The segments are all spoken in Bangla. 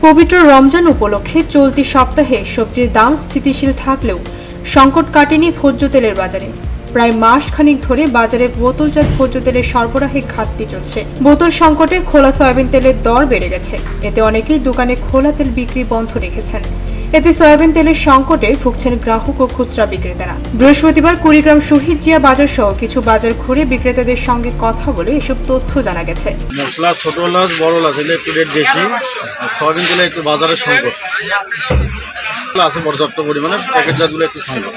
পবিত্র রমজান উপলক্ষে চলতি সপ্তাহে সবজির দাম স্থিতিশীল থাকলেও সংকট কাটেনি ভোজ্য তেলের বাজারে। প্রায় মাস খানিক ধরে বাজারে বোতলজাত ভোজ্য তেলের সরবরাহে ঘাটতি চলছে। বোতল সংকটে খোলা সয়াবিন তেলের দর বেড়ে গেছে। এতে অনেকেই দোকানে খোলা তেল বিক্রি বন্ধ রেখেছেন। এতে সয়াবিন তেলের সংকটে ভুগছেন গ্রাহক ও খুচরা বিক্রেতারা। বৃহস্পতিবার কুড়িগ্রাম শহীদ জিয়া বাজার সহ কিছু বাজার ঘুরে বিক্রেতাদের সঙ্গে কথা বলে এসব তথ্য জানা গেছে। মশলা ছোট লাচ বড় লাচ এলে একটু রেট বেশি, আর সয়াবিন তেলে একটু বাজারের সংকট আছে, পর্যাপ্ত পরিমাণে প্যাকেটজাতগুলো একটু সংকট।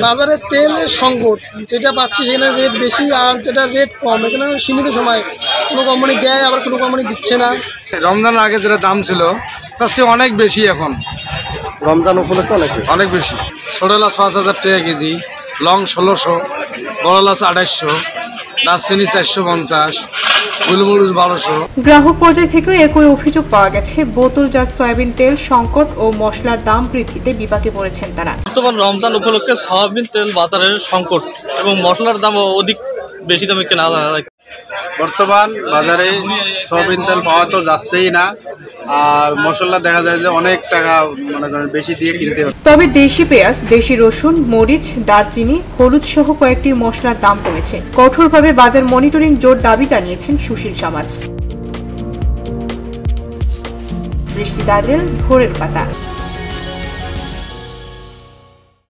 বাজারে তেলের সংকট যেটা পাচ্ছি সেখানে রেট বেশি, আর যেটা রেট কম এখানে সীমিত সময় কোনো কোম্পানি দেয়, আবার কোনো কোম্পানি দিচ্ছে না। রমজানের আগে যেটা দাম ছিল তার চেয়ে অনেক বেশি এখন। রমজান উপলক্ষে অনেক বেশি। ছোট লাচ 5,000 টাকা কেজি, লং 1600, বড় লাচ 250, দারচিনি 450, গোলমরিচ 1200। গ্রাহক পর্যায় থেকেও একই অভিযোগ পাওয়া গেছে। বোতলজাত সয়াবিন তেল সংকট ও মশলার দাম বৃদ্ধিতে বিপাকে পড়েছেন তারা। বর্তমান রমজান উপলক্ষে সয়াবিন তেল বাজারের সংকট এবং মশলার দাম অধিক বেশি দামে কেনা হয়। বর্তমান বাজারে সয়াবিন তেল পাওয়া তো যাচ্ছেই না, আর মশলা দেখা যায় যে অনেক টাকা বেশি দিয়ে কিনতে হচ্ছে। তবে দেশি পেঁয়াজ, দেশি রসুন, মরিচ, দারচিনি, হলুদ সহ কয়েকটি মশলার দাম কমেছে। কঠোরভাবে বাজার মনিটরিং জোর দাবি জানিয়েছেন সুশীল সমাজ। বৃষ্টি তাজেল, ভোরের পাতা।